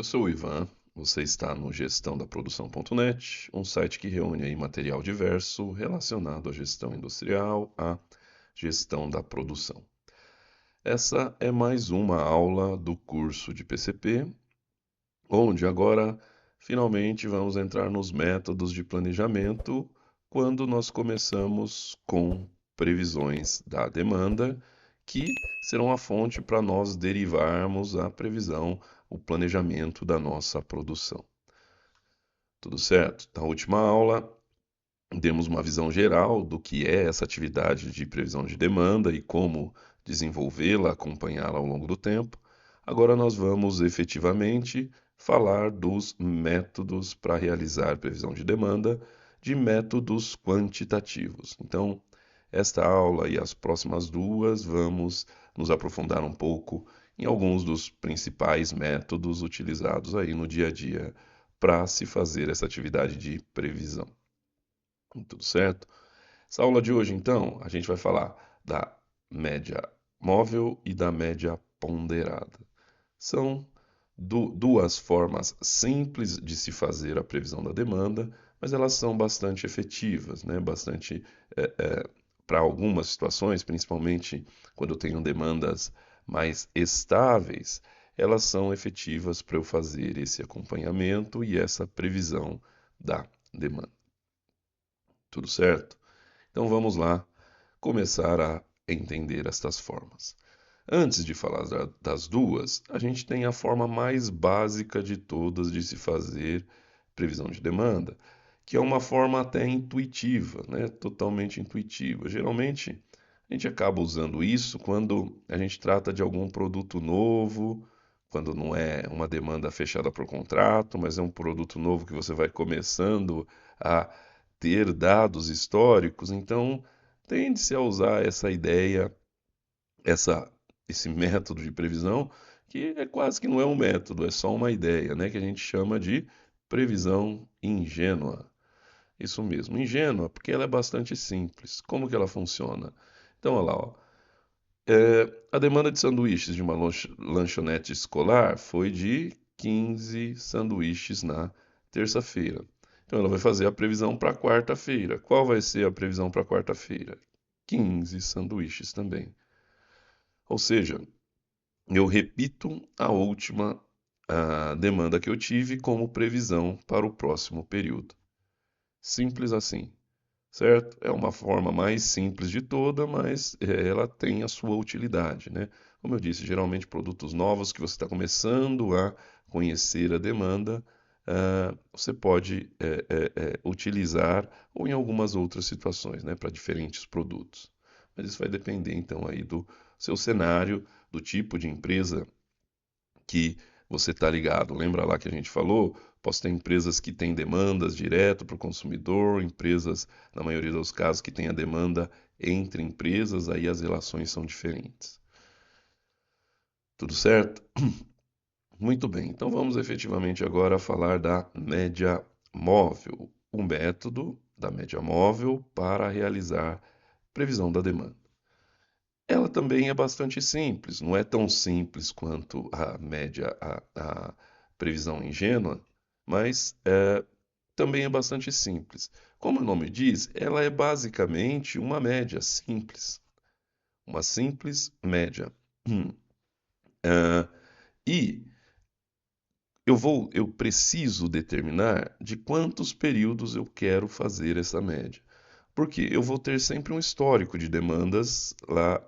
Eu sou o Ivan, você está no gestãodaprodução.net, um site que reúne aí material diverso relacionado à gestão industrial, à gestão da produção. Essa é mais uma aula do curso de PCP, onde agora finalmente vamos entrar nos métodos de planejamento quando nós começamos com previsões da demanda, que serão a fonte para nós derivarmos a previsão, o planejamento da nossa produção. Tudo certo? Na última aula, demos uma visão geral do que é essa atividade de previsão de demanda e como desenvolvê-la, acompanhá-la ao longo do tempo. Agora nós vamos efetivamente falar dos métodos para realizar previsão de demanda, de métodos quantitativos. Então, esta aula e as próximas duas vamos nos aprofundar um pouco em alguns dos principais métodos utilizados aí no dia a dia para se fazer essa atividade de previsão. Tudo certo? Essa aula de hoje, então, a gente vai falar da média móvel e da média ponderada. São duas formas simples de se fazer a previsão da demanda, mas elas são bastante efetivas, né? Bastante para algumas situações, principalmente quando eu tenho demandas mais estáveis, elas são efetivas para eu fazer esse acompanhamento e essa previsão da demanda. Tudo certo? Então vamos lá começar a entender estas formas. Antes de falar das duas, a gente tem a forma mais básica de todas de se fazer previsão de demanda, que é uma forma até intuitiva, né? Totalmente intuitiva. Geralmente, a gente acaba usando isso quando a gente trata de algum produto novo, quando não é uma demanda fechada por contrato, mas é um produto novo que você vai começando a ter dados históricos. Então, tende-se a usar essa ideia, essa, esse método de previsão, que é quase que não é um método, é só uma ideia, né? Que a gente chama de previsão ingênua. Isso mesmo, ingênua, porque ela é bastante simples. Como que ela funciona? Então, olha lá, ó. A demanda de sanduíches de uma lanchonete escolar foi de 15 sanduíches na terça-feira. Então, ela vai fazer a previsão para quarta-feira. Qual vai ser a previsão para quarta-feira? 15 sanduíches também. Ou seja, eu repito a última demanda que eu tive como previsão para o próximo período. Simples assim, certo? É uma forma mais simples de toda, mas ela tem a sua utilidade, né? Como eu disse, geralmente produtos novos que você está começando a conhecer a demanda, você pode utilizar ou em algumas outras situações, né, para diferentes produtos. Mas isso vai depender então aí do seu cenário, do tipo de empresa que você está ligado. Lembra lá que a gente falou? Posso ter empresas que têm demandas direto para o consumidor, empresas, na maioria dos casos, que têm a demanda entre empresas, aí as relações são diferentes. Tudo certo? Muito bem, então vamos efetivamente agora falar da média móvel, o método da média móvel para realizar previsão da demanda. Ela também é bastante simples, não é tão simples quanto a média, a previsão ingênua, mas também é bastante simples. Como o nome diz, ela é basicamente uma média simples, uma simples média. Ah, e eu preciso determinar de quantos períodos eu quero fazer essa média. Porque eu vou ter sempre um histórico de demandas lá,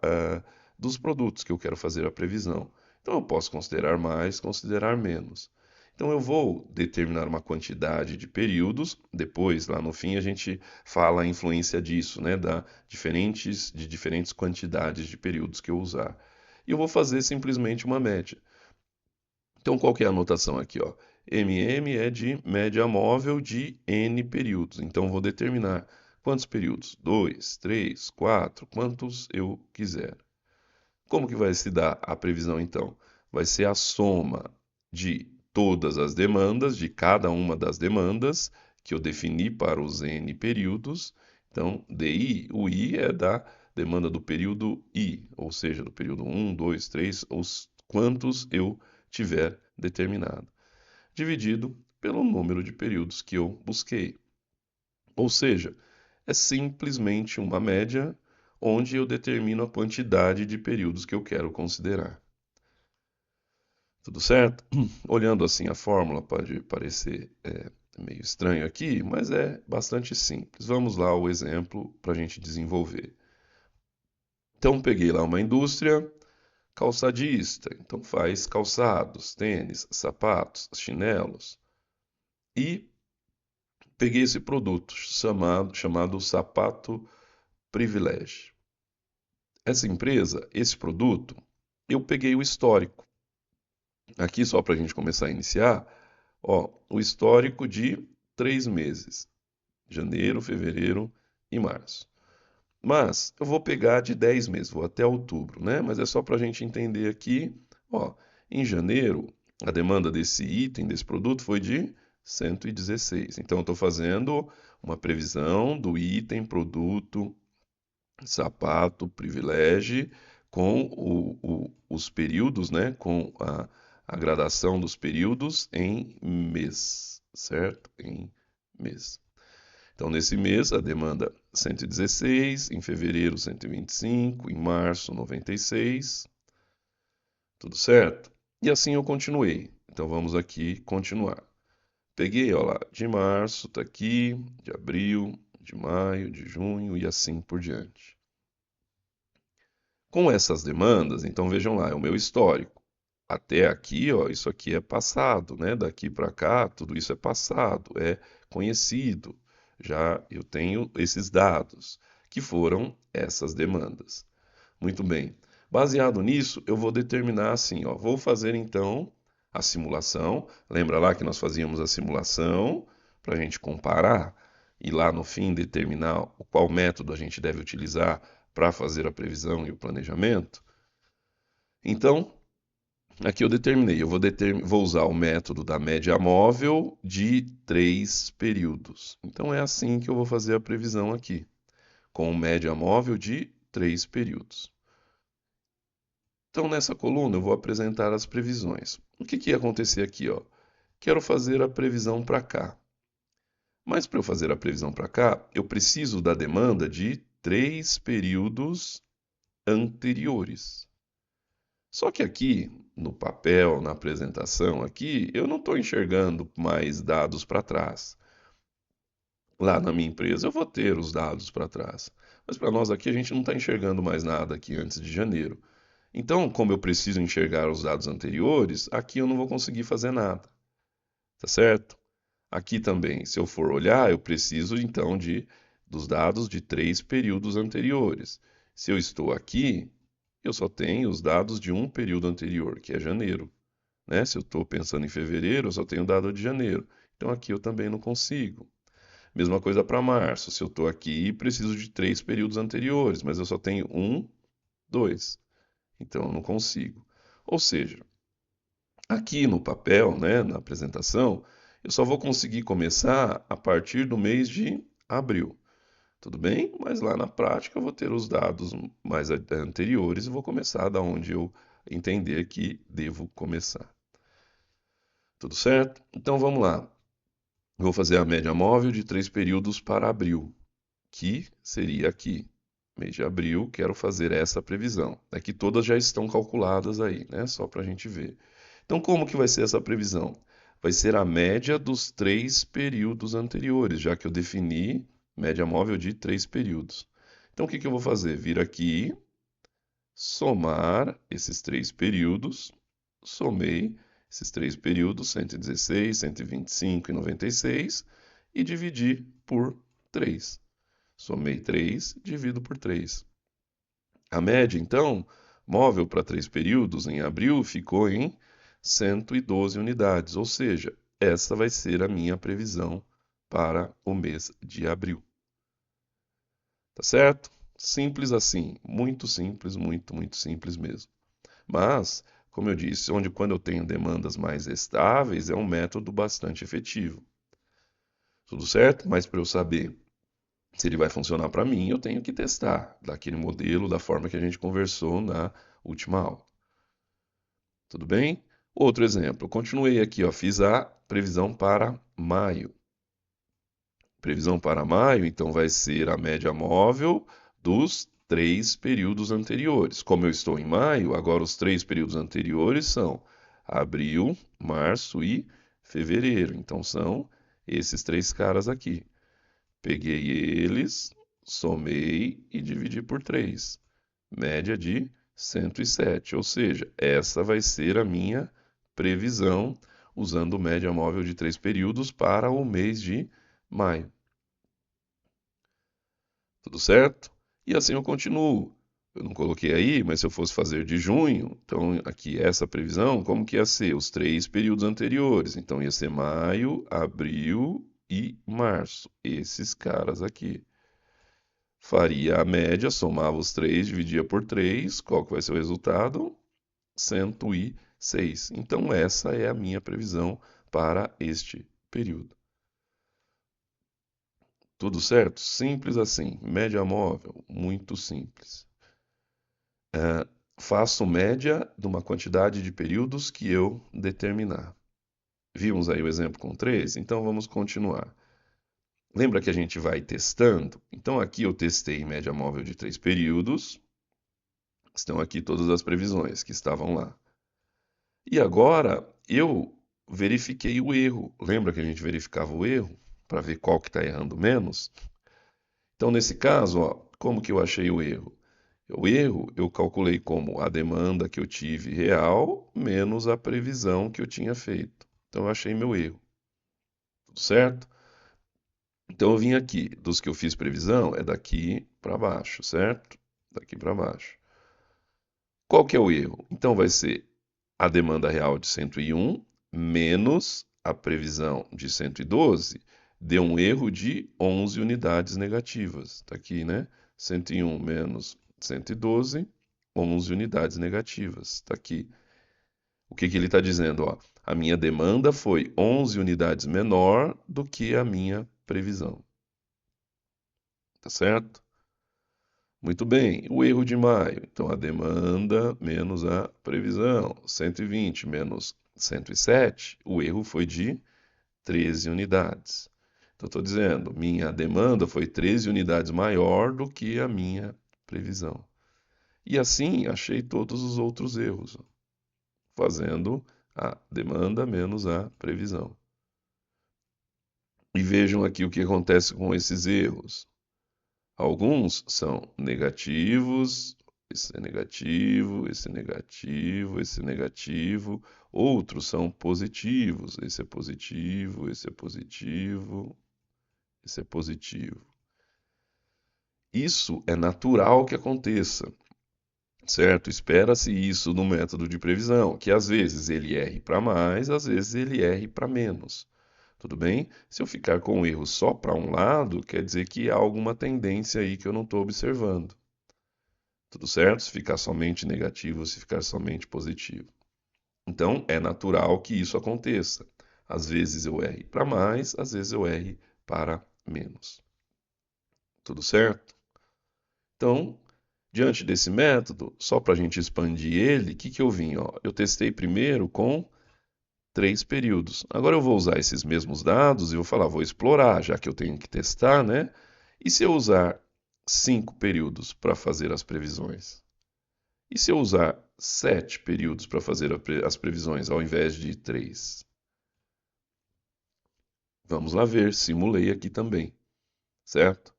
dos produtos que eu quero fazer a previsão. Então eu posso considerar mais, considerar menos. Então eu vou determinar uma quantidade de períodos, depois lá no fim a gente fala a influência disso, né, de diferentes quantidades de períodos que eu usar. E eu vou fazer simplesmente uma média. Então, qual que é a anotação aqui, ó? MM é de média móvel de N períodos. Então, vou determinar quantos períodos? 2, 3, 4, quantos eu quiser. Como que vai se dar a previsão, então? Vai ser a soma de todas as demandas, de cada uma das demandas que eu defini para os N períodos. Então, DI, o I é da demanda do período I, ou seja, do período 1, 2, 3, os quantos eu tiver determinado. dividido pelo número de períodos que eu busquei. Ou seja, é simplesmente uma média onde eu determino a quantidade de períodos que eu quero considerar. Tudo certo? Olhando assim a fórmula pode parecer meio estranho aqui, mas é bastante simples. Vamos lá ao exemplo para a gente desenvolver. Então, peguei lá uma indústria calçadista, então faz calçados, tênis, sapatos, chinelos. E peguei esse produto chamado sapato privilégio. Essa empresa, esse produto, eu peguei o histórico. Aqui, só para a gente começar a iniciar, ó, o histórico de 3 meses: janeiro, fevereiro e março. Mas eu vou pegar de 10 meses, vou até outubro, né? Mas é só para a gente entender aqui, ó, em janeiro, a demanda desse item, desse produto, foi de 116. Então, eu estou fazendo uma previsão do item, produto, sapato, privilégio, com os períodos, né? Com a gradação dos períodos em mês, certo? Em mês. Então, nesse mês, a demanda 116, em fevereiro 125, em março 96, tudo certo? E assim eu continuei. Então, vamos aqui continuar. Peguei, ó lá, de março, tá aqui, de abril, de maio, de junho e assim por diante. Com essas demandas, então vejam lá, é o meu histórico. Até aqui, ó, isso aqui é passado, né? Daqui para cá, tudo isso é passado, é conhecido. Já eu tenho esses dados, que foram essas demandas. Muito bem. Baseado nisso, eu vou determinar assim, ó, vou fazer então a simulação. Lembra lá que nós fazíamos a simulação para a gente comparar e lá no fim determinar qual método a gente deve utilizar para fazer a previsão e o planejamento? Então, aqui eu determinei, vou usar o método da média móvel de 3 períodos. Então é assim que eu vou fazer a previsão aqui, com média móvel de 3 períodos. Então nessa coluna eu vou apresentar as previsões. O que ia acontecer aqui, ó? Quero fazer a previsão para cá. Mas para eu fazer a previsão para cá, eu preciso da demanda de 3 períodos anteriores. Só que aqui, no papel, na apresentação aqui, eu não estou enxergando mais dados para trás. Lá na minha empresa eu vou ter os dados para trás. Mas para nós aqui a gente não está enxergando mais nada aqui antes de janeiro. Então, como eu preciso enxergar os dados anteriores, aqui eu não vou conseguir fazer nada. Tá certo? Aqui também, se eu for olhar, eu preciso então dos dados de 3 períodos anteriores. Se eu estou aqui, eu só tenho os dados de um período anterior, que é janeiro, né? Se eu estou pensando em fevereiro, eu só tenho dado de janeiro. Então aqui eu também não consigo. Mesma coisa para março. Se eu estou aqui, preciso de 3 períodos anteriores, mas eu só tenho um, 2. Então eu não consigo. Ou seja, aqui no papel, né, na apresentação, eu só vou conseguir começar a partir do mês de abril. Tudo bem? Mas lá na prática eu vou ter os dados mais anteriores e vou começar da onde eu entender que devo começar. Tudo certo? Então vamos lá. Vou fazer a média móvel de 3 períodos para abril, que seria aqui. Mês de abril, quero fazer essa previsão. Aqui todas já estão calculadas aí, né? Só para a gente ver. Então, como que vai ser essa previsão? Vai ser a média dos 3 períodos anteriores, já que eu defini média móvel de 3 períodos. Então, o que eu vou fazer? Vir aqui, somar esses 3 períodos, somei esses 3 períodos, 116, 125 e 96, e dividi por 3. Somei 3, divido por 3. A média, então, móvel para 3 períodos em abril ficou em 112 unidades, ou seja, essa vai ser a minha previsão para o mês de abril. Tá certo? Simples assim, muito simples, muito simples mesmo. Mas, como eu disse, quando eu tenho demandas mais estáveis, é um método bastante efetivo. Tudo certo? Mas para eu saber se ele vai funcionar para mim, eu tenho que testar daquele modelo, da forma que a gente conversou na última aula. Tudo bem? Outro exemplo, continuei aqui, ó, fiz a previsão para maio. Previsão para maio, então, vai ser a média móvel dos 3 períodos anteriores. Como eu estou em maio, agora os 3 períodos anteriores são abril, março e fevereiro. Então, são esses 3 caras aqui. Peguei eles, somei e dividi por 3. Média de 107, ou seja, essa vai ser a minha previsão usando média móvel de 3 períodos para o mês de maio. Tudo certo? E assim eu continuo. Eu não coloquei aí, mas se eu fosse fazer de junho, então aqui essa previsão, como que ia ser? Os 3 períodos anteriores. Então ia ser maio, abril e março. Esses caras aqui. Faria a média, somava os 3, dividia por 3. Qual que vai ser o resultado? 106. Então essa é a minha previsão para este período. Tudo certo? Simples assim. Média móvel, muito simples. Faço média de uma quantidade de períodos que eu determinar. Vimos aí o exemplo com 3? Então vamos continuar. Lembra que a gente vai testando? Então aqui eu testei média móvel de 3 períodos. Estão aqui todas as previsões que estavam lá. E agora eu verifiquei o erro. Lembra que a gente verificava o erro para ver qual que está errando menos? Então nesse caso, ó, como que eu achei o erro? O erro eu calculei como a demanda que eu tive real menos a previsão que eu tinha feito. Então eu achei meu erro. Tudo certo? Então eu vim aqui, dos que eu fiz previsão, é daqui para baixo, certo? Daqui para baixo. Qual que é o erro? Então vai ser a demanda real de 101 menos a previsão de 112, deu um erro de 11 unidades negativas. Está aqui, né? 101 menos 112, 11 unidades negativas. Está aqui. O que que ele está dizendo? Ó, a minha demanda foi 11 unidades menor do que a minha previsão. Tá certo? Muito bem. O erro de maio. Então, a demanda menos a previsão. 120 menos 107. O erro foi de 13 unidades. Então, estou dizendo, minha demanda foi 13 unidades maior do que a minha previsão. E assim, achei todos os outros erros, fazendo a demanda menos a previsão. E vejam aqui o que acontece com esses erros. Alguns são negativos, esse é negativo, esse é negativo, esse é negativo. Outros são positivos, esse é positivo, esse é positivo, esse é positivo. Isso é natural que aconteça, certo? Espera-se isso no método de previsão, que às vezes ele erre para mais, às vezes ele erre para menos. Tudo bem? Se eu ficar com o erro só para um lado, quer dizer que há alguma tendência aí que eu não estou observando. Tudo certo? Se ficar somente negativo, se ficar somente positivo. Então, é natural que isso aconteça. Às vezes eu erre para mais, às vezes eu erre para menos. Tudo certo? Então, diante desse método, só para a gente expandir ele, o que, que eu vim? Ó? Eu testei primeiro com 3 períodos. Agora eu vou usar esses mesmos dados e vou falar, vou explorar, já que eu tenho que testar, né? E se eu usar 5 períodos para fazer as previsões? E se eu usar 7 períodos para fazer as previsões ao invés de 3? Vamos lá ver, simulei aqui também, certo?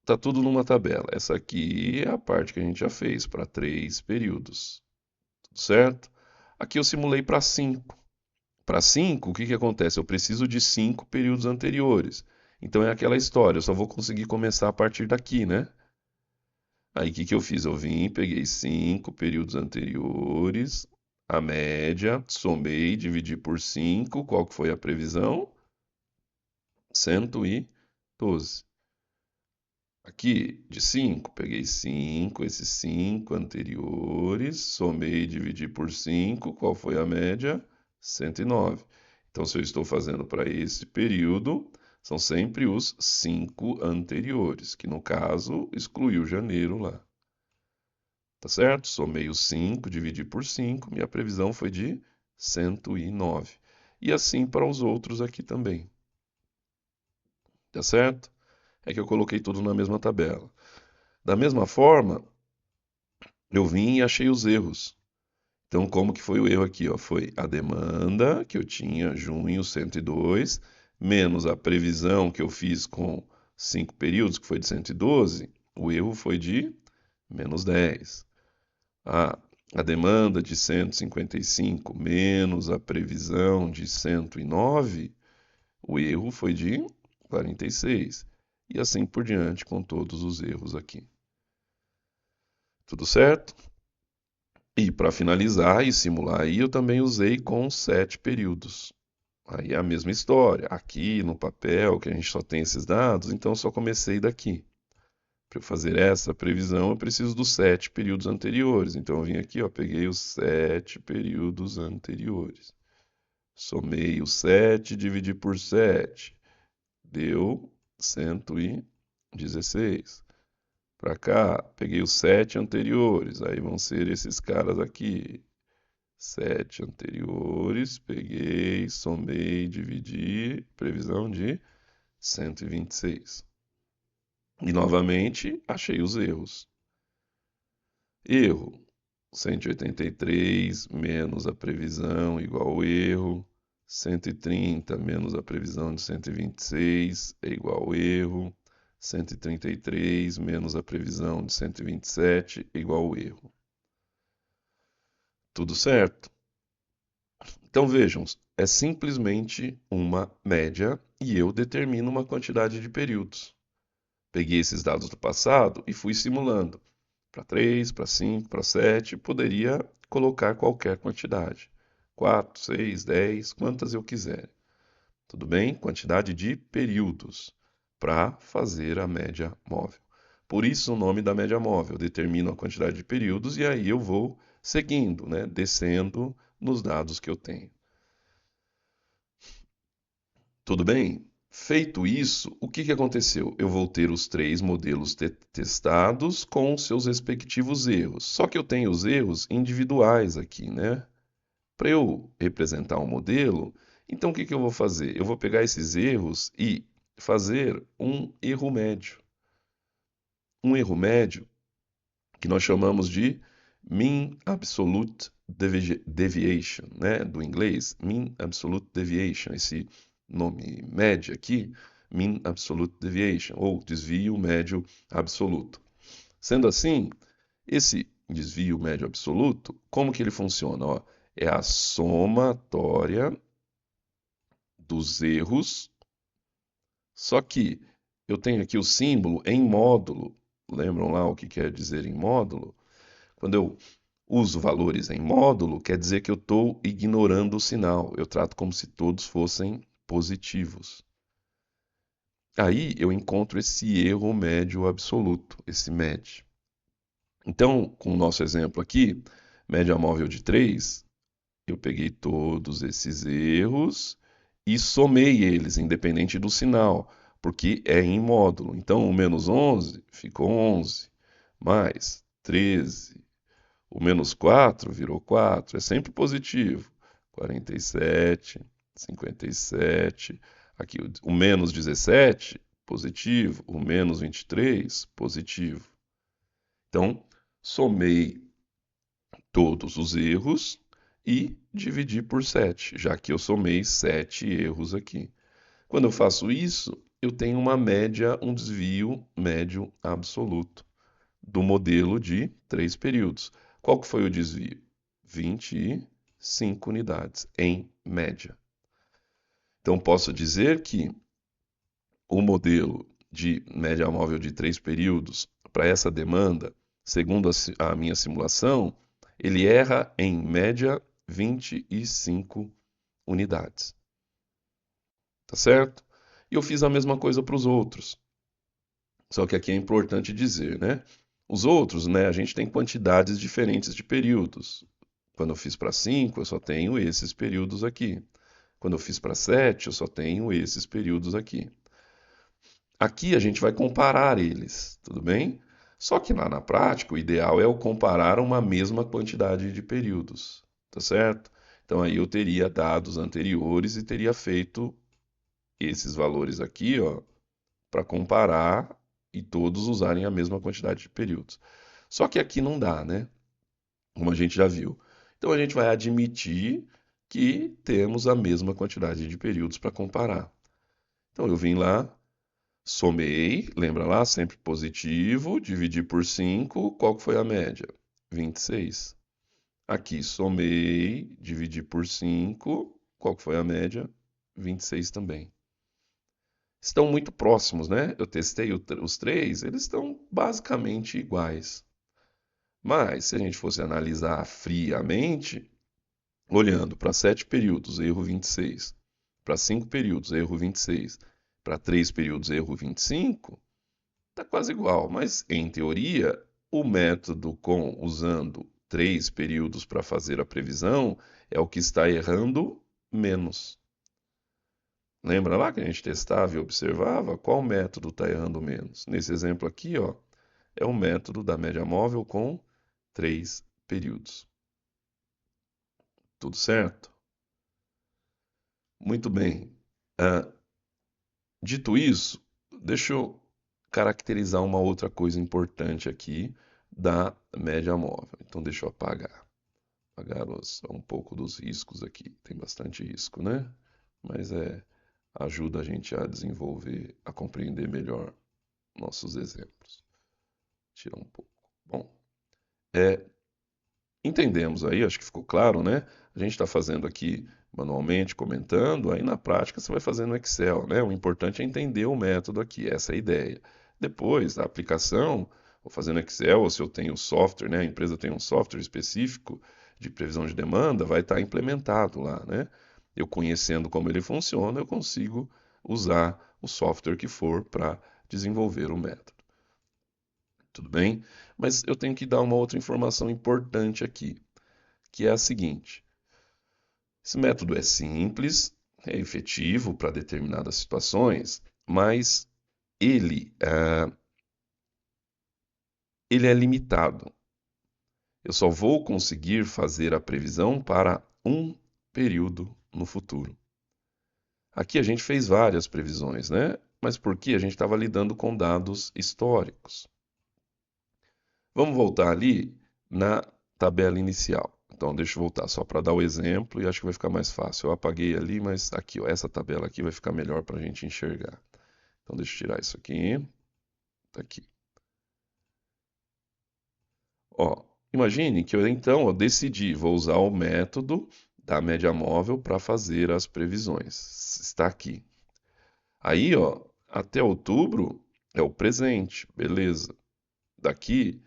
Tá tudo numa tabela. Essa aqui é a parte que a gente já fez para 3 períodos, tudo certo? Aqui eu simulei para 5. Para 5, o que que acontece? Eu preciso de 5 períodos anteriores. Então é aquela história, eu só vou conseguir começar a partir daqui, né? Aí o que que eu fiz? Eu vim, peguei 5 períodos anteriores, a média, somei, dividi por 5. Qual que foi a previsão? 112. Aqui, de 5, peguei 5, esses 5 anteriores, somei e dividi por 5. Qual foi a média? 109. Então, se eu estou fazendo para esse período, são sempre os 5 anteriores, que no caso excluiu janeiro lá. Tá certo? Somei os 5, dividi por 5, minha previsão foi de 109. E assim para os outros aqui também. Tá certo? É que eu coloquei tudo na mesma tabela. Da mesma forma, eu vim e achei os erros. Então, como que foi o erro aqui? Ó? Foi a demanda que eu tinha, junho 102, menos a previsão que eu fiz com 5 períodos, que foi de 112, o erro foi de menos 10. A demanda de 155 menos a previsão de 109, o erro foi de 46. E assim por diante com todos os erros aqui. Tudo certo? E para finalizar e simular aí, eu também usei com 7 períodos. Aí é a mesma história. Aqui no papel, que a gente só tem esses dados, então eu só comecei daqui. Para eu fazer essa previsão, eu preciso dos 7 períodos anteriores. Então eu vim aqui, ó, peguei os 7 períodos anteriores. Somei o 7, dividi por 7. Deu 116. Para cá, peguei os 7 anteriores. Aí vão ser esses caras aqui. 7 anteriores, peguei, somei, dividi, previsão de 126. E novamente achei os erros. Erro: 183 menos a previsão igual ao erro. 130 menos a previsão de 126 é igual ao erro. 133 menos a previsão de 127 é igual ao erro. Tudo certo? Então vejam, é simplesmente uma média e eu determino uma quantidade de períodos. Peguei esses dados do passado e fui simulando. Para 3, para 5, para 7, poderia colocar qualquer quantidade. 4, 6, 10, quantas eu quiser. Tudo bem? Quantidade de períodos para fazer a média móvel. Por isso o nome da média móvel. Eu determino a quantidade de períodos e aí eu vou seguindo, né? Descendo nos dados que eu tenho. Tudo bem? Feito isso, o que aconteceu? Eu vou ter os 3 modelos testados com seus respectivos erros. Só que eu tenho os erros individuais aqui, né? Para eu representar um modelo, então o que eu vou fazer? Eu vou pegar esses erros e fazer um erro médio. Um erro médio que nós chamamos de Mean Absolute Deviation, né? Do inglês, Mean Absolute Deviation. Esse nome médio aqui, Mean Absolute Deviation, ou desvio médio absoluto. Sendo assim, esse desvio médio absoluto, como que ele funciona? Ó, é a somatória dos erros, só que eu tenho aqui o símbolo em módulo. Lembram lá o que quer dizer em módulo? Quando eu uso valores em módulo, quer dizer que eu estou ignorando o sinal. Eu trato como se todos fossem positivos. Aí eu encontro esse erro médio absoluto, esse MED. Então, com o nosso exemplo aqui, média móvel de 3, eu peguei todos esses erros e somei eles, independente do sinal, porque é em módulo. Então, o menos 11 ficou 11, mais 13, o menos 4 virou 4, é sempre positivo. 47, 57, aqui o menos 17, positivo, o menos 23, positivo. Então, somei todos os erros e dividi por 7, já que eu somei 7 erros aqui. Quando eu faço isso, eu tenho uma média, um desvio médio absoluto do modelo de 3 períodos. Qual que foi o desvio? 25 unidades, em média. Então, posso dizer que o modelo de média móvel de 3 períodos para essa demanda, segundo a minha simulação, ele erra em média 25 unidades. Tá certo? E eu fiz a mesma coisa para os outros. Só que aqui é importante dizer, né? Os outros, né, a gente tem quantidades diferentes de períodos. Quando eu fiz para 5, eu só tenho esses períodos aqui. Quando eu fiz para 7, eu só tenho esses períodos aqui. Aqui a gente vai comparar eles, tudo bem? Só que lá na prática, o ideal é eu comparar uma mesma quantidade de períodos, tá certo? Então aí eu teria dados anteriores e teria feito esses valores aqui, ó, para comparar e todos usarem a mesma quantidade de períodos. Só que aqui não dá, né? Como a gente já viu. Então a gente vai admitir que temos a mesma quantidade de períodos para comparar. Então eu vim lá, somei, lembra lá, sempre positivo, dividi por 5, qual que foi a média? 26. Aqui somei, dividi por 5, qual que foi a média? 26 também. Estão muito próximos, né? Eu testei os três, eles estão basicamente iguais. Mas se a gente fosse analisar friamente, olhando para 7 períodos, erro 26, para 5 períodos, erro 26, para 3 períodos, erro 25, está quase igual. Mas, em teoria, o método usando 3 períodos para fazer a previsão é o que está errando menos. Lembra lá que a gente testava e observava qual método está errando menos? Nesse exemplo aqui, ó, é o método da média móvel com 3 períodos. Tudo certo? Muito bem. Dito isso, deixa eu caracterizar uma outra coisa importante aqui da média móvel. Então, deixa eu apagar. Apagar um pouco dos riscos aqui. Tem bastante risco, né? Mas ajuda a gente a desenvolver, a compreender melhor nossos exemplos. Tirar um pouco. Bom, entendemos aí, acho que ficou claro, né? A gente está fazendo aqui manualmente, comentando, aí na prática você vai fazer no Excel, né? O importante é entender o método aqui, essa é a ideia. Depois, a aplicação, vou fazer no Excel, ou se eu tenho software, né? A empresa tem um software específico de previsão de demanda, vai estar implementado lá, né? Eu conhecendo como ele funciona, eu consigo usar o software que for para desenvolver o método. Tudo bem? Mas eu tenho que dar uma outra informação importante aqui, que é a seguinte: esse método é simples, é efetivo para determinadas situações, mas ele, ele é limitado. Eu só vou conseguir fazer a previsão para um período no futuro. Aqui a gente fez várias previsões, né? Mas por quê? A gente estava lidando com dados históricos. Vamos voltar ali na tabela inicial. Então, deixa eu voltar só para dar o exemplo e acho que vai ficar mais fácil. Eu apaguei ali, mas aqui, ó, essa tabela aqui vai ficar melhor para a gente enxergar. Então, deixa eu tirar isso aqui. Tá aqui. Ó, imagine que eu decidi, vou usar o método da média móvel para fazer as previsões. Está aqui. Aí, ó, até outubro é o presente, beleza. Daqui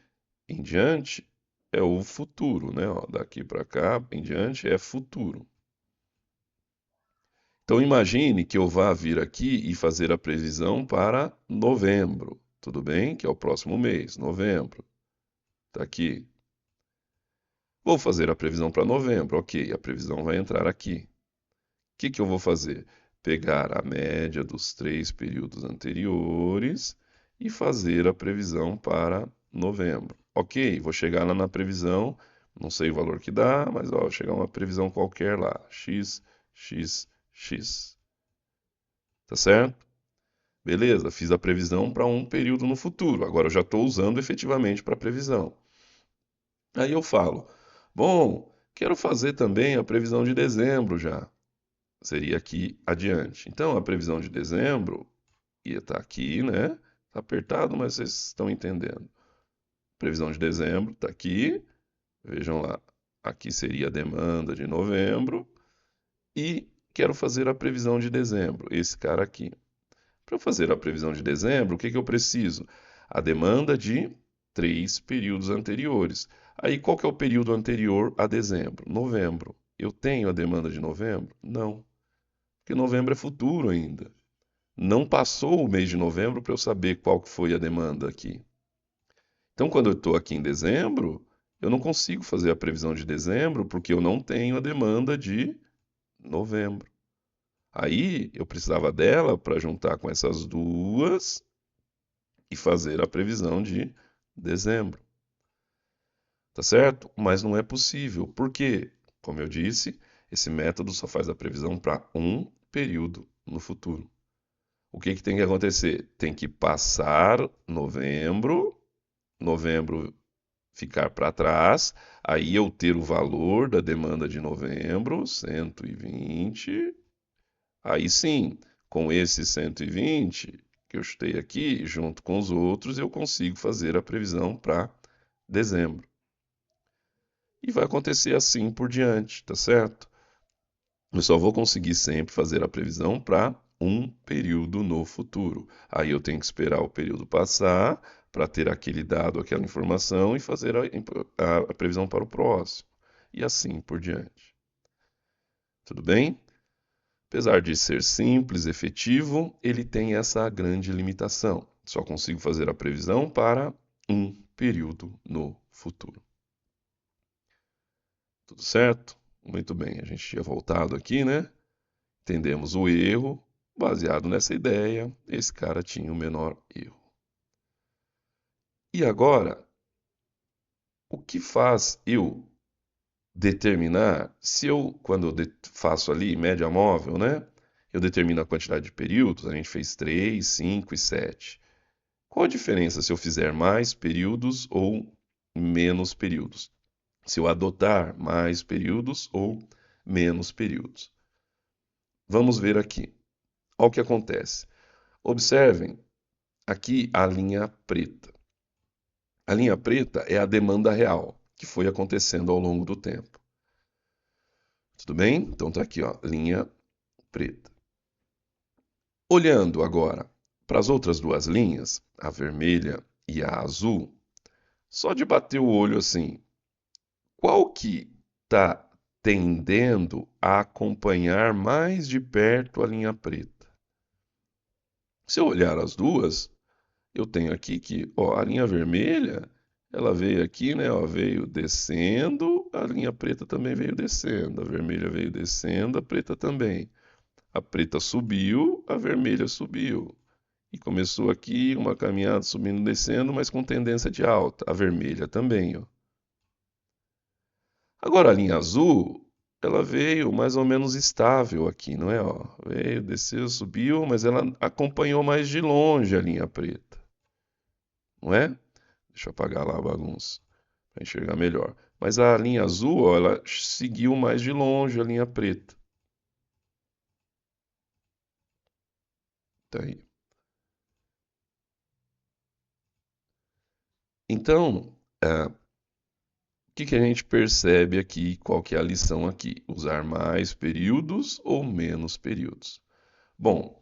em diante é o futuro, né? Ó, daqui para cá em diante é futuro. Então imagine que eu vá vir aqui e fazer a previsão para novembro, tudo bem? Que é o próximo mês, novembro. Tá aqui. Vou fazer a previsão para novembro, ok, a previsão vai entrar aqui. O que que eu vou fazer? Pegar a média dos 3 períodos anteriores e fazer a previsão para novembro. Ok, vou chegar lá na previsão, não sei o valor que dá, mas ó, chegar uma previsão qualquer lá, x, x, x. Tá certo? Beleza, fiz a previsão para um período no futuro, agora eu já estou usando efetivamente para previsão. Aí eu falo, bom, quero fazer também a previsão de dezembro já. Seria aqui adiante. Então, a previsão de dezembro ia estar aqui, né? Está apertado, mas vocês estão entendendo. Previsão de dezembro está aqui. Vejam lá. Aqui seria a demanda de novembro. E quero fazer a previsão de dezembro. Esse cara aqui. Para fazer a previsão de dezembro, o que que eu preciso? A demanda de 3 períodos anteriores. Aí, qual que é o período anterior a dezembro? Novembro. Eu tenho a demanda de novembro? Não. Porque novembro é futuro ainda. Não passou o mês de novembro para eu saber qual que foi a demanda aqui. Então, quando eu estou aqui em dezembro, eu não consigo fazer a previsão de dezembro porque eu não tenho a demanda de novembro. Aí eu precisava dela para juntar com essas duas e fazer a previsão de dezembro. Tá certo? Mas não é possível. Por quê? Como eu disse, esse método só faz a previsão para um período no futuro. O que tem que acontecer? Tem que passar novembro ficar para trás, aí eu ter o valor da demanda de novembro, 120. Aí sim, com esse 120 que eu chutei aqui, junto com os outros, eu consigo fazer a previsão para dezembro. E vai acontecer assim por diante, tá certo? Eu só vou conseguir sempre fazer a previsão para um período no futuro. Aí eu tenho que esperar o período passar para ter aquele dado, aquela informação e fazer a previsão para o próximo. E assim por diante. Tudo bem? Apesar de ser simples, efetivo, ele tem essa grande limitação. Só consigo fazer a previsão para um período no futuro. Tudo certo? Muito bem, a gente tinha voltado aqui, né? Entendemos o erro. Baseado nessa ideia, esse cara tinha o menor erro. E agora, o que faz eu determinar se eu, quando eu faço ali média móvel, né? Eu determino a quantidade de períodos, a gente fez 3, 5 e 7. Qual a diferença se eu fizer mais períodos ou menos períodos? Se eu adotar mais períodos ou menos períodos? Vamos ver aqui. Olha o que acontece. Observem aqui a linha preta. A linha preta é a demanda real, que foi acontecendo ao longo do tempo. Tudo bem? Então tá aqui, ó, linha preta. Olhando agora para as outras duas linhas, a vermelha e a azul, só de bater o olho assim, qual que está tendendo a acompanhar mais de perto a linha preta? Se eu olhar as duas, eu tenho aqui que, ó, a linha vermelha, ela veio aqui, né, ó, veio descendo, a linha preta também veio descendo, a vermelha veio descendo, a preta também. A preta subiu, a vermelha subiu. E começou aqui uma caminhada subindo e descendo, mas com tendência de alta. A vermelha também, ó. Agora a linha azul, ela veio mais ou menos estável aqui, não é? Ó, veio, desceu, subiu, mas ela acompanhou mais de longe a linha preta, não é? Deixa eu apagar lá a bagunça para enxergar melhor. Mas a linha azul, ó, ela seguiu mais de longe a linha preta. Tá aí. Então, o que a gente percebe aqui? Qual que é a lição aqui? Usar mais períodos ou menos períodos? Bom,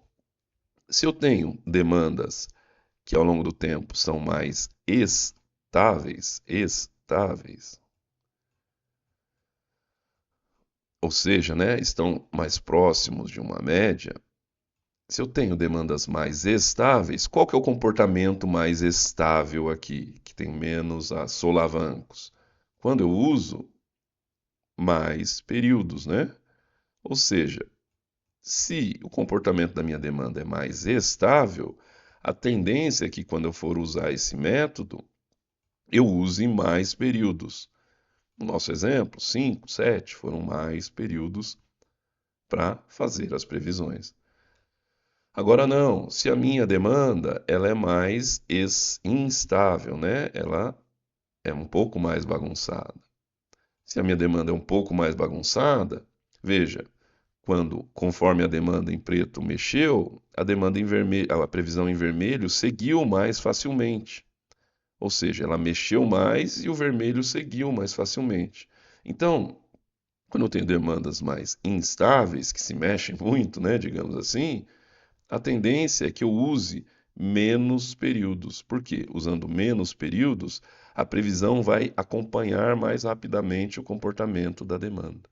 se eu tenho demandas que ao longo do tempo são mais estáveis, ou seja, né, estão mais próximos de uma média. Se eu tenho demandas mais estáveis, qual que é o comportamento mais estável aqui, que tem menos solavancos? Quando eu uso mais períodos, né? Ou seja, se o comportamento da minha demanda é mais estável, a tendência é que quando eu for usar esse método, eu use mais períodos. No nosso exemplo, 5, 7 foram mais períodos para fazer as previsões. Agora não, se a minha demanda ela é mais instável, né? Ela é um pouco mais bagunçada. Se a minha demanda é um pouco mais bagunçada, veja, quando conforme a demanda em preto mexeu, a demanda em vermelho, a previsão em vermelho seguiu mais facilmente. Ou seja, ela mexeu mais e o vermelho seguiu mais facilmente. Então, quando eu tenho demandas mais instáveis, que se mexem muito, né, digamos assim, a tendência é que eu use menos períodos. Por quê? Usando menos períodos, a previsão vai acompanhar mais rapidamente o comportamento da demanda.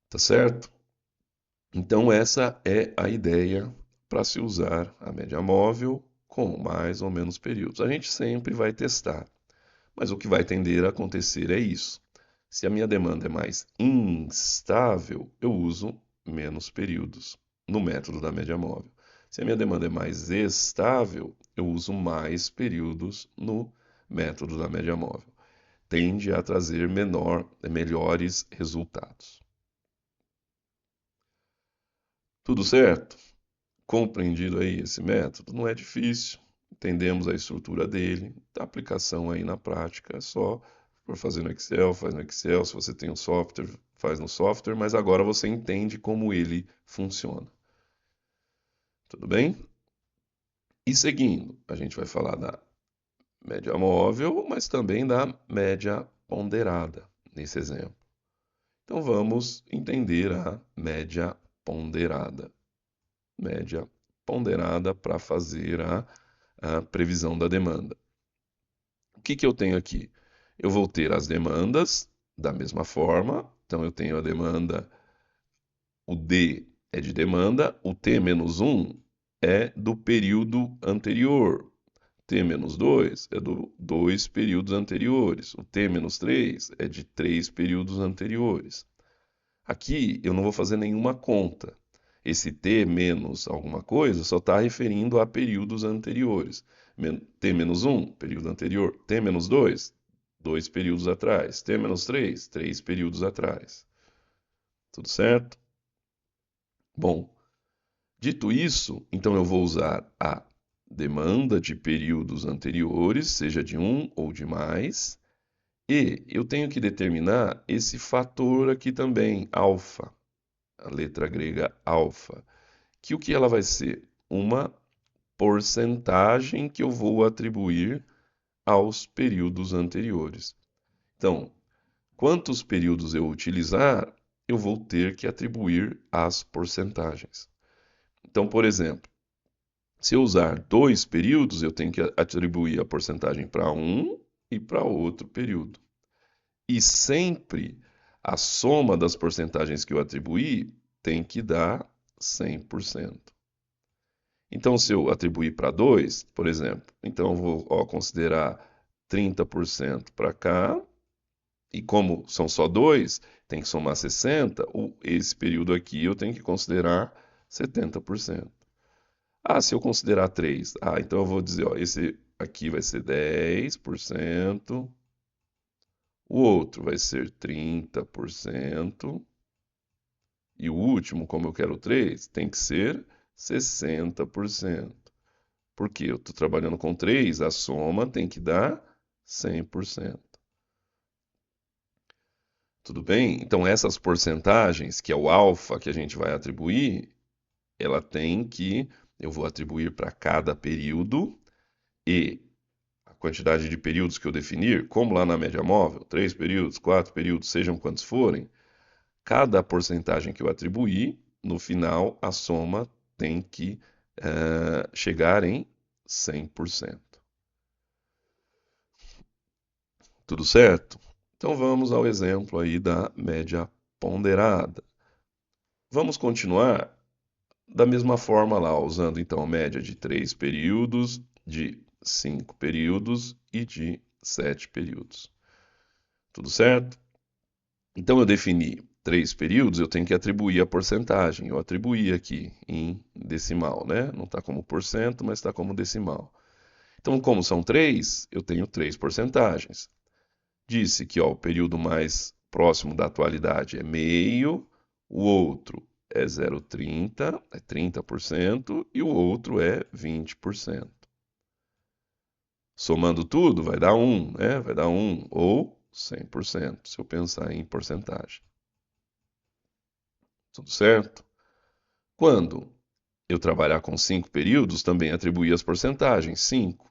Tá certo? Então, essa é a ideia para se usar a média móvel com mais ou menos períodos. A gente sempre vai testar, mas o que vai tender a acontecer é isso. Se a minha demanda é mais instável, eu uso menos períodos no método da média móvel. Se a minha demanda é mais estável, eu uso mais períodos no método da média móvel. Tende a trazer melhores resultados. Tudo certo? Compreendido aí esse método? Não é difícil. Entendemos a estrutura dele. A aplicação aí na prática é só por fazer no Excel, faz no Excel. Se você tem um software, faz no software. Mas agora você entende como ele funciona. Tudo bem? E seguindo, a gente vai falar da média móvel, mas também da média ponderada nesse exemplo. Então vamos entender a média ponderada. Média ponderada para fazer a previsão da demanda. O que eu tenho aqui? Eu vou ter as demandas da mesma forma. Então eu tenho a demanda, o D é de demanda, o T-1 é do período anterior. T-2 é do 2 períodos anteriores. O T-3 é de 3 períodos anteriores. Aqui eu não vou fazer nenhuma conta. Esse T menos alguma coisa só está referindo a períodos anteriores. T-1, período anterior. T-2, 2 períodos atrás. T-3, 3 períodos atrás. Tudo certo? Bom, dito isso, então eu vou usar a demanda de períodos anteriores, seja de um ou de mais, e eu tenho que determinar esse fator aqui também, alfa, a letra grega alfa, que o que ela vai ser? Uma porcentagem que eu vou atribuir aos períodos anteriores. Então, quantos períodos eu utilizar, eu vou ter que atribuir as porcentagens. Então, por exemplo, se eu usar 2 períodos, eu tenho que atribuir a porcentagem para um e para outro período. E sempre a soma das porcentagens que eu atribuir tem que dar 100%. Então, se eu atribuir para 2, por exemplo, então eu vou considerar 30% para cá, e como são só 2, tem que somar 60, esse período aqui eu tenho que considerar 70%. Ah, se eu considerar 3, então eu vou dizer, ó, esse aqui vai ser 10%, o outro vai ser 30%, e o último, como eu quero 3, tem que ser 60%. Porque eu estou trabalhando com 3, a soma tem que dar 100%. Tudo bem? Então, essas porcentagens, que é o alfa que a gente vai atribuir, ela tem que, eu vou atribuir para cada período e a quantidade de períodos que eu definir, como lá na média móvel, 3 períodos, 4 períodos, sejam quantos forem, cada porcentagem que eu atribuir, no final, a soma tem que chegar em 100%. Tudo certo? Então vamos ao exemplo aí da média ponderada. Vamos continuar da mesma forma lá, usando então a média de 3 períodos, de 5 períodos e de 7 períodos. Tudo certo? Então eu defini 3 períodos, eu tenho que atribuir a porcentagem. Eu atribuí aqui em decimal, né? Não está como porcento, mas está como decimal. Então, como são 3, eu tenho 3 porcentagens. Disse que ó, o período mais próximo da atualidade é meio, o outro é 0,30, é 30%, e o outro é 20%. Somando tudo, vai dar 1, né? Vai dar 1 ou 100%, se eu pensar em porcentagem. Tudo certo? Quando eu trabalhar com 5 períodos, também atribuir as porcentagens, 5.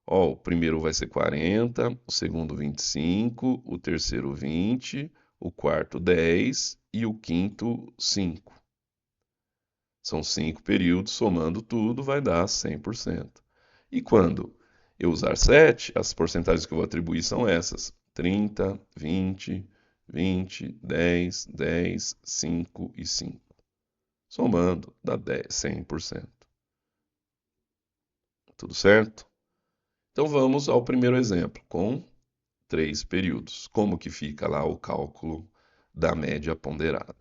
Ó, o primeiro vai ser 40, o segundo 25, o terceiro 20, o quarto 10 e o quinto 5. São 5 períodos, somando tudo vai dar 100%. E quando eu usar 7, as porcentagens que eu vou atribuir são essas: 30, 20, 20, 10, 10, 5 e 5. Somando dá 100%. Tudo certo? Então vamos ao primeiro exemplo, com 3 períodos. Como que fica lá o cálculo da média ponderada?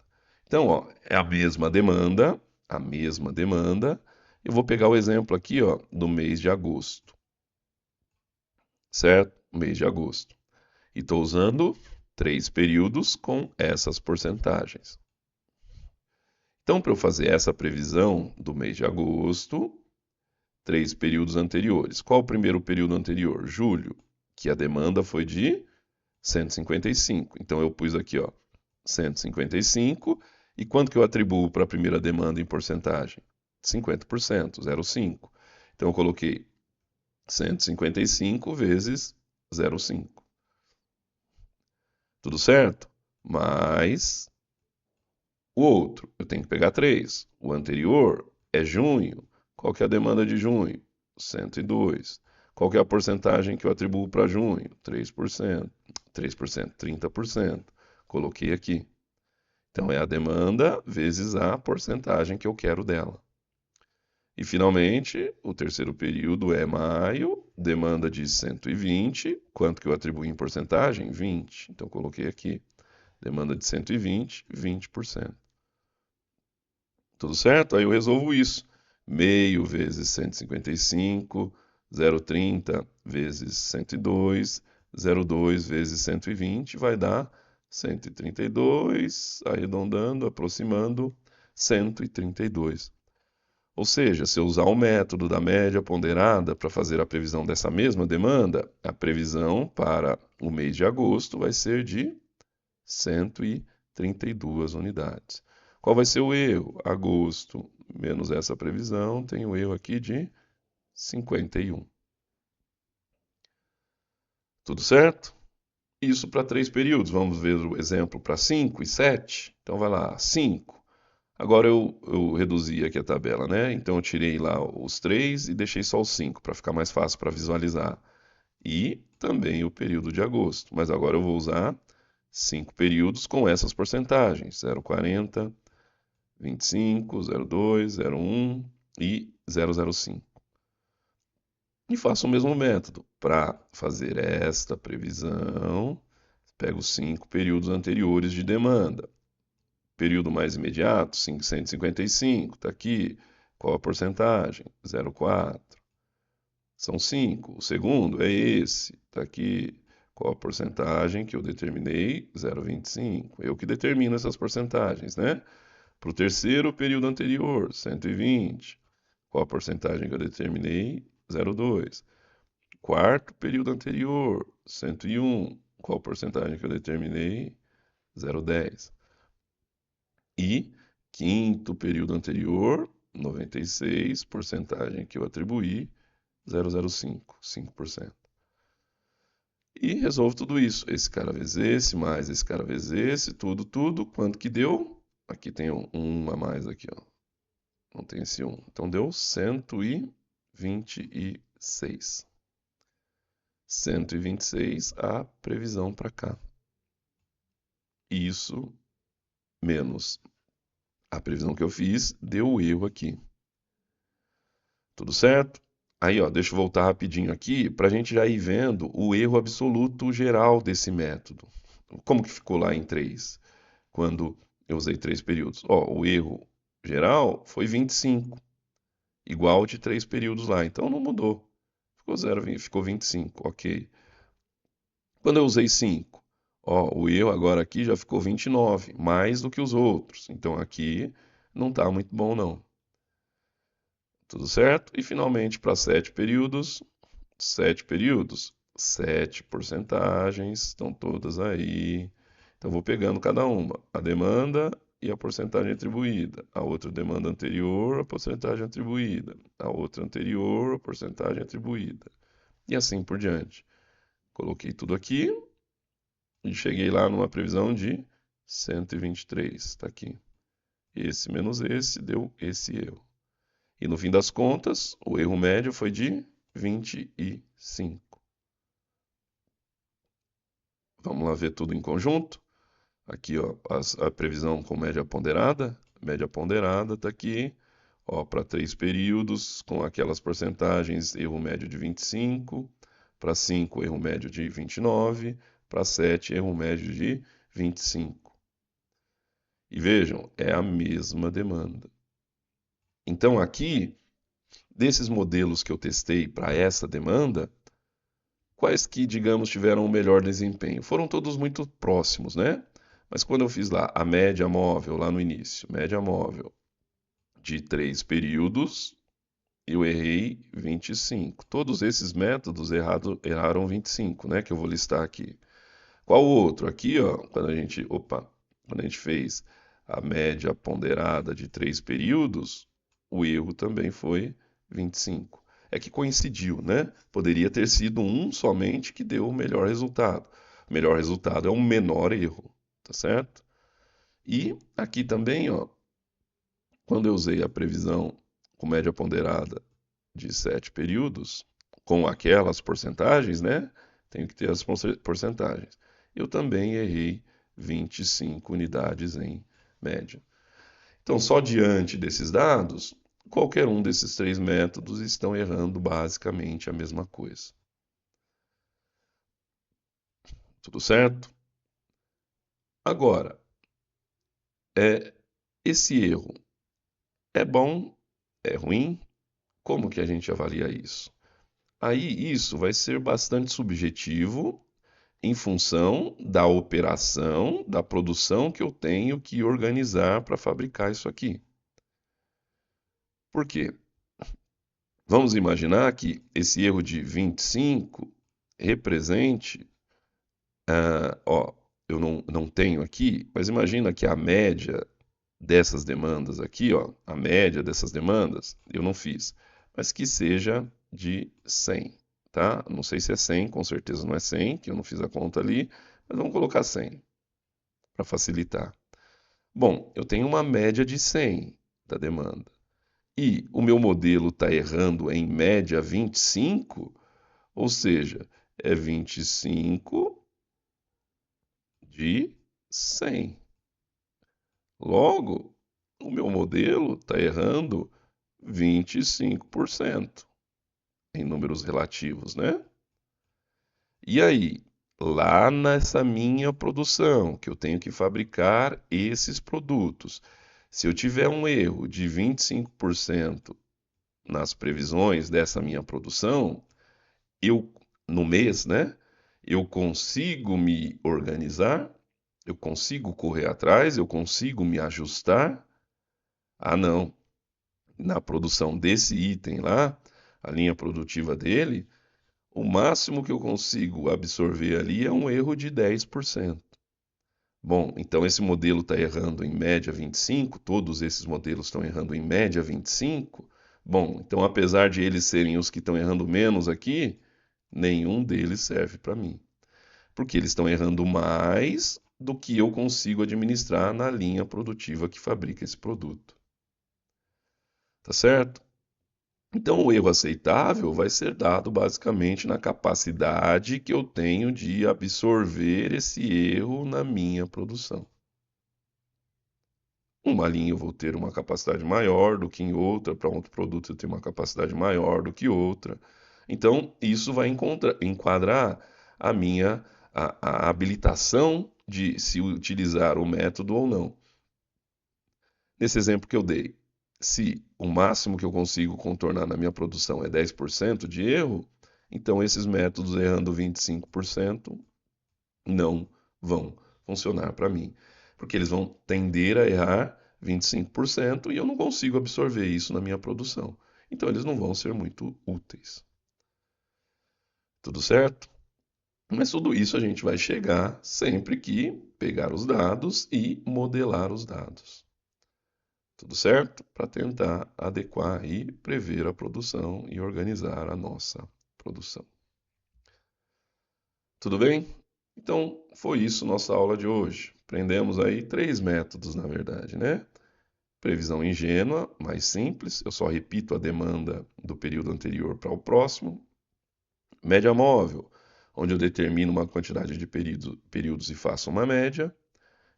Então, ó, é a mesma demanda, Eu vou pegar o exemplo aqui, ó, do mês de agosto, certo? Mês de agosto. E estou usando 3 períodos com essas porcentagens. Então, para eu fazer essa previsão do mês de agosto, 3 períodos anteriores. Qual o primeiro período anterior? Julho, que a demanda foi de 155. Então, eu pus aqui, ó, 155. E quanto que eu atribuo para a primeira demanda em porcentagem? 50%, 0,5. Então, eu coloquei 155 vezes 0,5. Tudo certo? Mas o outro, eu tenho que pegar 3. O anterior é junho. Qual que é a demanda de junho? 102. Qual que é a porcentagem que eu atribuo para junho? 3%. 3%, 30%. Coloquei aqui. Então é a demanda vezes a porcentagem que eu quero dela. E finalmente, o terceiro período é maio, demanda de 120. Quanto que eu atribuo em porcentagem? 20. Então coloquei aqui. Demanda de 120, 20%. Tudo certo? Aí eu resolvo isso. Meio vezes 155, 0,30 vezes 102, 0,2 vezes 120 vai dar 132, arredondando, aproximando 132. Ou seja, se eu usar o método da média ponderada para fazer a previsão dessa mesma demanda, a previsão para o mês de agosto vai ser de 132 unidades. Qual vai ser o erro? Agosto menos essa previsão, tem o erro aqui de 51. Tudo certo? Isso para 3 períodos. Vamos ver o exemplo para 5 e 7. Então vai lá, 5. Agora eu reduzi aqui a tabela, né? Então eu tirei lá os 3 e deixei só os 5 para ficar mais fácil para visualizar. E também o período de agosto. Mas agora eu vou usar 5 períodos com essas porcentagens: 0,40, 25, 02, 01 e 005. E faço o mesmo método. Para fazer esta previsão, pego os 5 períodos anteriores de demanda. Período mais imediato, 155, está aqui. Qual a porcentagem? 0,4. São 5. O segundo é esse, está aqui. Qual a porcentagem que eu determinei? 0,25. Eu que determino essas porcentagens, né? Para o terceiro período anterior, 120. Qual a porcentagem que eu determinei? 0,2. Quarto período anterior, 101. Qual a porcentagem que eu determinei? 0,10. E quinto período anterior, 96, porcentagem que eu atribuí, 0,05, 5%. E resolvo tudo isso. Esse cara vezes esse, mais esse cara vezes esse, tudo. Quanto que deu? Aqui tem um a mais aqui, ó. Não tem esse 1. Então deu 126. 126 a previsão para cá. Isso menos a previsão que eu fiz deu o erro aqui. Tudo certo? Aí, ó, deixa eu voltar rapidinho aqui para a gente já ir vendo o erro absoluto geral desse método. Como que ficou lá em 3, quando eu usei 3 períodos? Ó, o erro geral foi 25, igual de 3 períodos lá, então não mudou. Ficou 0, ficou 25, ok. Quando eu usei 5, ó, o erro agora aqui já ficou 29, mais do que os outros. Então aqui não está muito bom não. Tudo certo? E finalmente para 7 períodos, 7 porcentagens, estão todas aí. Então vou pegando cada uma, a demanda e a porcentagem atribuída, a outra demanda anterior, a porcentagem atribuída, a outra anterior, a porcentagem atribuída. E assim por diante. Coloquei tudo aqui e cheguei lá numa previsão de 123. Está aqui. Esse menos esse deu esse erro. E no fim das contas, o erro médio foi de 25. Vamos lá ver tudo em conjunto. Aqui, ó, a previsão com média ponderada. Média ponderada está aqui. Para 3 períodos, com aquelas porcentagens, erro médio de 25. Para 5, erro médio de 29. Para 7, erro médio de 25. E vejam, é a mesma demanda. Então aqui desses modelos que eu testei para essa demanda, quais que, digamos, tiveram o melhor desempenho? Foram todos muito próximos, né? Mas quando eu fiz lá a média móvel, lá no início, média móvel de 3 períodos, eu errei 25. Todos esses métodos erraram 25, né? Que eu vou listar aqui. Qual outro? Aqui, ó, quando a gente fez a média ponderada de 3 períodos, o erro também foi 25. É que coincidiu, né? Poderia ter sido um somente que deu o melhor resultado. O melhor resultado é um menor erro, tá certo? E aqui também, ó, quando eu usei a previsão com média ponderada de 7 períodos, com aquelas porcentagens, né? Tenho que ter as porcentagens. Eu também errei 25 unidades em média. Então, só diante desses dados, qualquer um desses 3 métodos estão errando basicamente a mesma coisa. Tudo certo? Agora, esse erro é bom? É ruim? Como que a gente avalia isso? Aí isso vai ser bastante subjetivo em função da operação, da produção que eu tenho que organizar para fabricar isso aqui. Por quê? Vamos imaginar que esse erro de 25 represente, ó, eu não tenho aqui, mas imagina que a média dessas demandas aqui, ó, a média dessas demandas, eu não fiz, mas que seja de 100, tá? Não sei se é 100, com certeza não é 100, que eu não fiz a conta ali, mas vamos colocar 100 para facilitar. Bom, eu tenho uma média de 100 da demanda. E o meu modelo está errando em média 25, ou seja, é 25 de 100. Logo, o meu modelo está errando 25% em números relativos, né? E aí, lá nessa minha produção, que eu tenho que fabricar esses produtos, se eu tiver um erro de 25% nas previsões dessa minha produção, eu no mês, né? Eu consigo me organizar, eu consigo correr atrás, eu consigo me ajustar. Ah, não. Na produção desse item lá, a linha produtiva dele, o máximo que eu consigo absorver ali é um erro de 10%. Bom, então esse modelo está errando em média 25, todos esses modelos estão errando em média 25. Bom, então apesar de eles serem os que estão errando menos aqui, nenhum deles serve para mim. Porque eles estão errando mais do que eu consigo administrar na linha produtiva que fabrica esse produto. Tá certo? Então, o erro aceitável vai ser dado basicamente na capacidade que eu tenho de absorver esse erro na minha produção. Uma linha eu vou ter uma capacidade maior do que em outra, para outro produto eu tenho uma capacidade maior do que outra. Então, isso vai enquadrar a minha a habilitação de se utilizar o método ou não. Nesse exemplo que eu dei, se o máximo que eu consigo contornar na minha produção é 10% de erro, então esses métodos errando 25% não vão funcionar para mim, porque eles vão tender a errar 25% e eu não consigo absorver isso na minha produção. Então eles não vão ser muito úteis. Tudo certo? Mas tudo isso a gente vai chegar sempre que pegar os dados e modelar os dados. Tudo certo? Para tentar adequar e prever a produção e organizar a nossa produção. Tudo bem? Então, foi isso nossa aula de hoje. Aprendemos aí 3 métodos, na verdade, né? Previsão ingênua, mais simples, eu só repito a demanda do período anterior para o próximo. Média móvel, onde eu determino uma quantidade de períodos e faço uma média.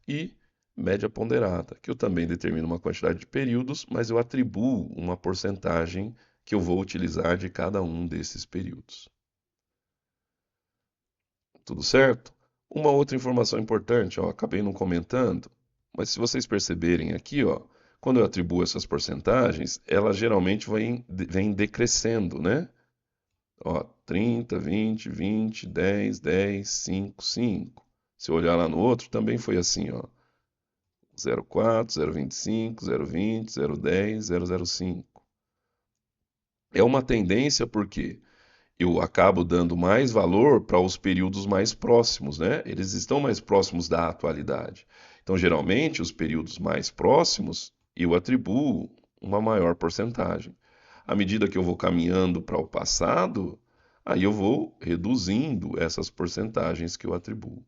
E média ponderada, que eu também determino uma quantidade de períodos, mas eu atribuo uma porcentagem que eu vou utilizar de cada um desses períodos. Tudo certo? Uma outra informação importante, ó, acabei não comentando, mas se vocês perceberem aqui, ó, Quando eu atribuo essas porcentagens, elas geralmente vêm decrescendo, né? Ó, 30, 20, 20, 10, 10, 5, 5. Se eu olhar lá no outro, também foi assim, ó. 0,4, 0,25, 0,20, 0,10, 0,05. É uma tendência porque eu acabo dando mais valor para os períodos mais próximos, né? Eles estão mais próximos da atualidade. Então, geralmente, os períodos mais próximos, eu atribuo uma maior porcentagem. À medida que eu vou caminhando para o passado, aí eu vou reduzindo essas porcentagens que eu atribuo.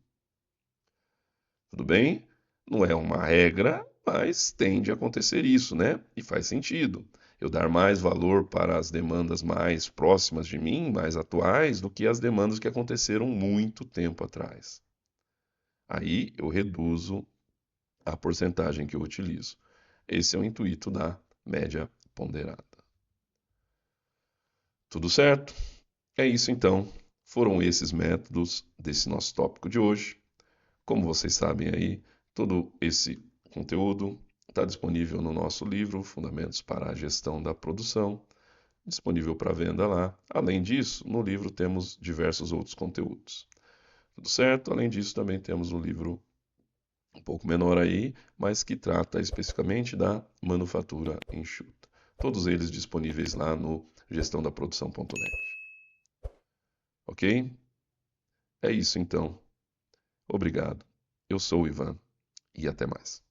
Tudo bem? Não é uma regra, mas tende a acontecer isso, né? E faz sentido. Eu dar mais valor para as demandas mais próximas de mim, mais atuais, do que as demandas que aconteceram muito tempo atrás. Aí eu reduzo a porcentagem que eu utilizo. Esse é o intuito da média ponderada. Tudo certo? É isso então. Foram esses métodos desse nosso tópico de hoje. Como vocês sabem aí, todo esse conteúdo está disponível no nosso livro Fundamentos para a Gestão da Produção, disponível para venda lá. Além disso, no livro temos diversos outros conteúdos. Tudo certo? Além disso, também temos um livro um pouco menor aí, mas que trata especificamente da manufatura enxuta. Todos eles disponíveis lá no gestãodaprodução.net. Ok? É isso então. Obrigado. Eu sou o Ivan e até mais.